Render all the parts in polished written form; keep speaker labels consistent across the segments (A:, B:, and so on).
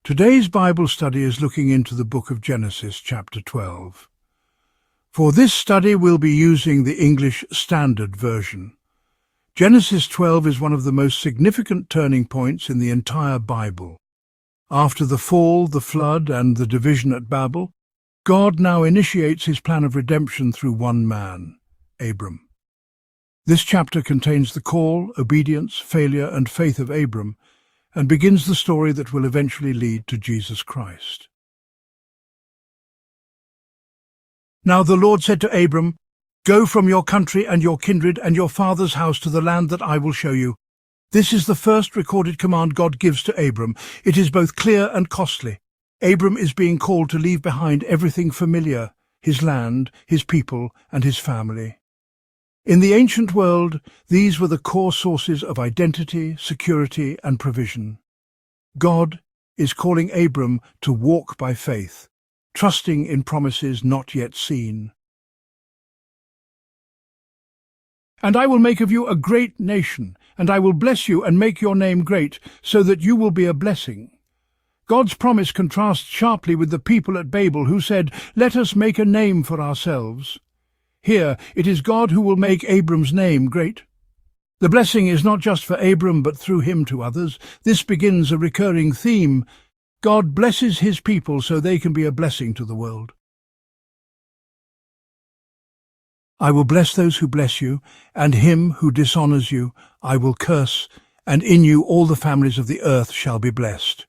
A: Today's Bible study is looking into the book of Genesis, chapter 12. For this study, we'll be using the English Standard Version. Genesis 12 is one of the most significant turning points in the entire Bible. After the fall, the flood, and the division at Babel, God now initiates his plan of redemption through one man, Abram. This chapter contains the call, obedience, failure, and faith of Abram, and begins the story that will eventually lead to Jesus Christ. Now the Lord said to Abram, "Go from your country and your kindred and your father's house to the land that I will show you." This is the first recorded command God gives to Abram. It is both clear and costly. Abram is being called to leave behind everything familiar, his land, his people, and his family. In the ancient world, these were the core sources of identity, security, and provision. God is calling Abram to walk by faith, trusting in promises not yet seen. "And I will make of you a great nation, and I will bless you and make your name great, so that you will be a blessing." God's promise contrasts sharply with the people at Babel who said, "Let us make a name for ourselves." Here, it is God who will make Abram's name great. The blessing is not just for Abram, but through him to others. This begins a recurring theme. God blesses his people so they can be a blessing to the world. "I will bless those who bless you, and him who dishonors you I will curse, and in you all the families of the earth shall be blessed."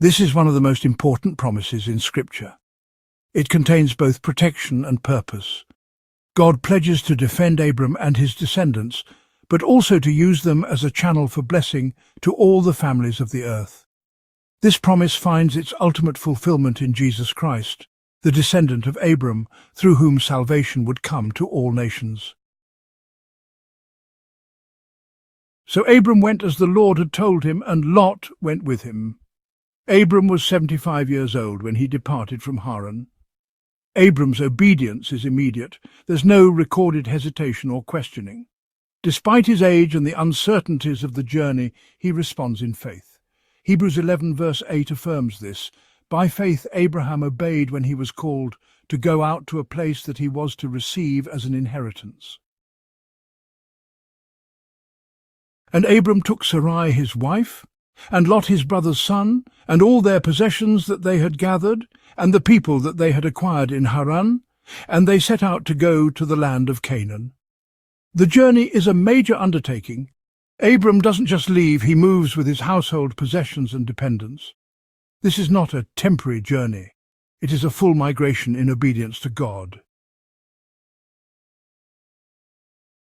A: This is one of the most important promises in Scripture. It contains both protection and purpose. God pledges to defend Abram and his descendants, but also to use them as a channel for blessing to all the families of the earth. This promise finds its ultimate fulfillment in Jesus Christ, the descendant of Abram, through whom salvation would come to all nations. So Abram went as the Lord had told him, and Lot went with him. Abram was 75 years old when he departed from Haran. Abram's obedience is immediate. There's no recorded hesitation or questioning. Despite his age and the uncertainties of the journey, he responds in faith. Hebrews 11 verse 8 affirms this. By faith Abraham obeyed when he was called to go out to a place that he was to receive as an inheritance. And Abram took Sarai his wife, and Lot his brother's son, and all their possessions that they had gathered, and the people that they had acquired in Haran, and they set out to go to the land of Canaan. The journey is a major undertaking. Abram doesn't just leave, he moves with his household possessions and dependents. This is not a temporary journey. It is a full migration in obedience to God.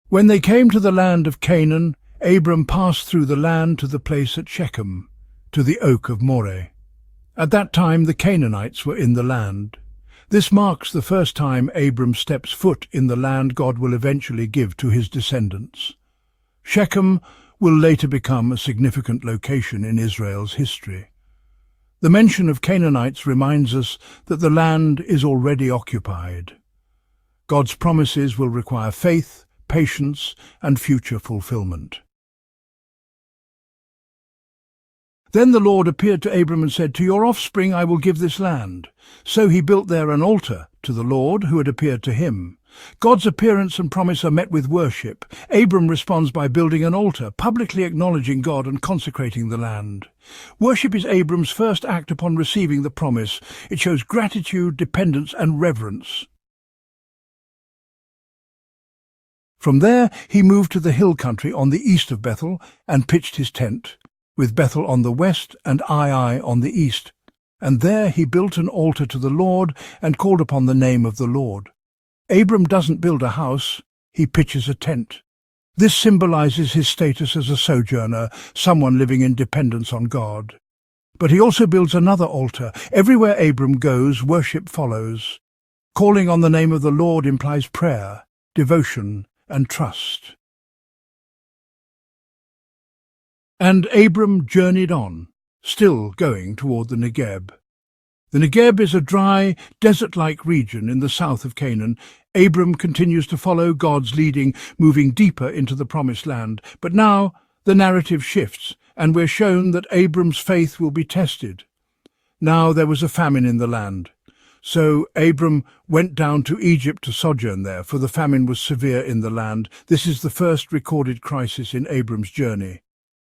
A: When they came to the land of Canaan, Abram passed through the land to the place at Shechem, to the oak of Moreh. At that time the Canaanites were in the land. This marks the first time Abram steps foot in the land God will eventually give to his descendants. Shechem will later become a significant location in Israel's history. The mention of Canaanites reminds us that the land is already occupied. God's promises will require faith, patience, and future fulfillment. Then the Lord appeared to Abram and said, "To your offspring I will give this land." So he built there an altar to the Lord who had appeared to him. God's appearance and promise are met with worship. Abram responds by building an altar, publicly acknowledging God and consecrating the land. Worship is Abram's first act upon receiving the promise. It shows gratitude, dependence, and reverence. From there he moved to the hill country on the east of Bethel and pitched his tent, with Bethel on the west and Ai on the east. And there he built an altar to the Lord and called upon the name of the Lord. Abram doesn't build a house, he pitches a tent. This symbolizes his status as a sojourner, someone living in dependence on God. But he also builds another altar. Everywhere Abram goes, worship follows. Calling on the name of the Lord implies prayer, devotion, and trust. And Abram journeyed on, still going toward the Negeb. The Negeb is a dry, desert-like region in the south of Canaan. Abram continues to follow God's leading, moving deeper into the Promised Land. But now the narrative shifts, and we're shown that Abram's faith will be tested. Now there was a famine in the land. So Abram went down to Egypt to sojourn there, for the famine was severe in the land. This is the first recorded crisis in Abram's journey.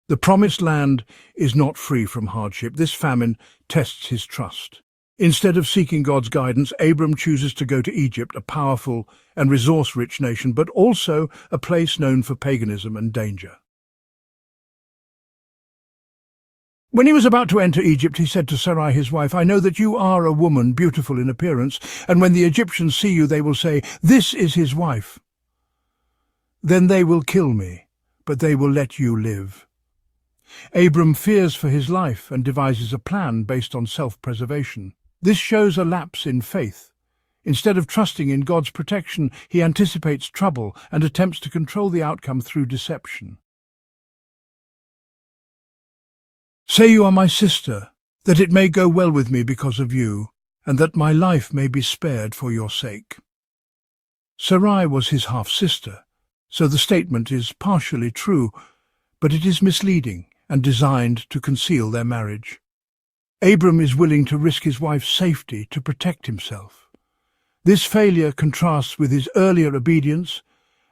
A: The promised land is not free from hardship. This famine tests his trust. Instead of seeking God's guidance, Abram chooses to go to Egypt, a powerful and resource-rich nation, but also a place known for paganism and danger. When he was about to enter Egypt, he said to Sarai his wife, "I know that you are a woman, beautiful in appearance, and when the Egyptians see you, they will say, 'This is his wife.' Then they will kill me, but they will let you live." Abram fears for his life and devises a plan based on self-preservation. This shows a lapse in faith. Instead of trusting in God's protection, he anticipates trouble and attempts to control the outcome through deception. "Say you are my sister, that it may go well with me because of you, and that my life may be spared for your sake." Sarai was his half-sister, so the statement is partially true, but it is misleading and designed to conceal their marriage. Abram is willing to risk his wife's safety to protect himself. This failure contrasts with his earlier obedience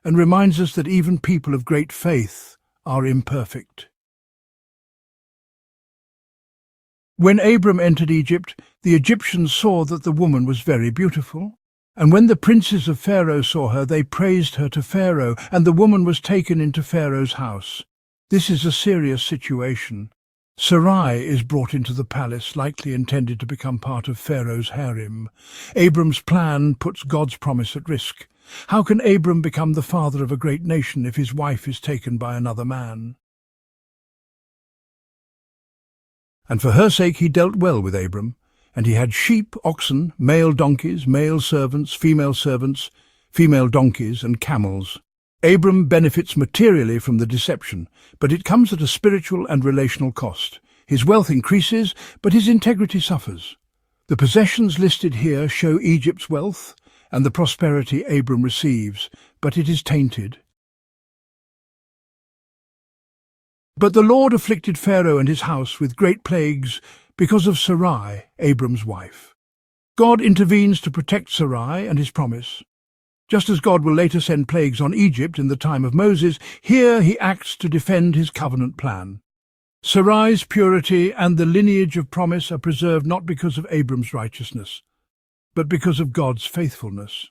A: and reminds us that even people of great faith are imperfect. When Abram entered Egypt, the Egyptians saw that the woman was very beautiful. And when the princes of Pharaoh saw her, they praised her to Pharaoh, and the woman was taken into Pharaoh's house. This is a serious situation. Sarai is brought into the palace, likely intended to become part of Pharaoh's harem. Abram's plan puts God's promise at risk. How can Abram become the father of a great nation if his wife is taken by another man? And for her sake he dealt well with Abram, and he had sheep, oxen, male donkeys, male servants, female donkeys, and camels. Abram benefits materially from the deception, but it comes at a spiritual and relational cost. His wealth increases, but his integrity suffers. The possessions listed here show Egypt's wealth and the prosperity Abram receives, but it is tainted. But the Lord afflicted Pharaoh and his house with great plagues because of Sarai, Abram's wife. God intervenes to protect Sarai and his promise. Just as God will later send plagues on Egypt in the time of Moses, here he acts to defend his covenant plan. Sarai's purity and the lineage of promise are preserved not because of Abram's righteousness, but because of God's faithfulness.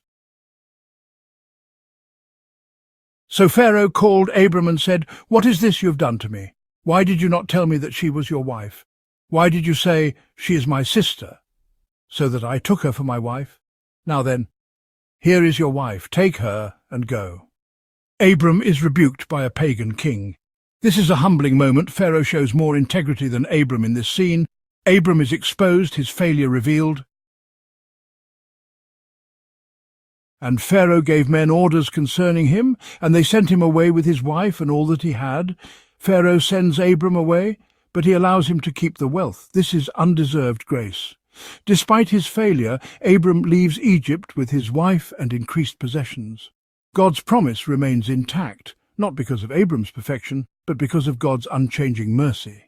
A: So Pharaoh called Abram and said, "What is this you have done to me? Why did you not tell me that she was your wife? Why did you say, 'She is my sister,' so that I took her for my wife? Now then, here is your wife, take her and go." Abram is rebuked by a pagan king. This is a humbling moment. Pharaoh shows more integrity than Abram in this scene. Abram is exposed, his failure revealed. And Pharaoh gave men orders concerning him, and they sent him away with his wife and all that he had. Pharaoh sends Abram away, but he allows him to keep the wealth. This is undeserved grace. Despite his failure, Abram leaves Egypt with his wife and increased possessions. God's promise remains intact, not because of Abram's perfection, but because of God's unchanging mercy.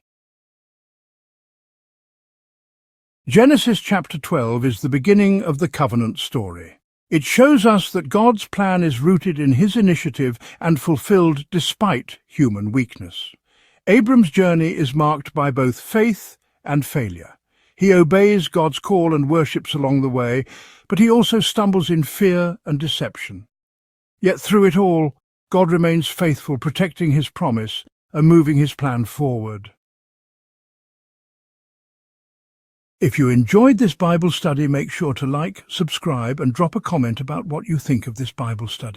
A: Genesis chapter 12 is the beginning of the covenant story. It shows us that God's plan is rooted in his initiative and fulfilled despite human weakness. Abram's journey is marked by both faith and failure. He obeys God's call and worships along the way, but he also stumbles in fear and deception. Yet through it all, God remains faithful, protecting his promise and moving his plan forward. If you enjoyed this Bible study, make sure to like, subscribe, and drop a comment about what you think of this Bible study.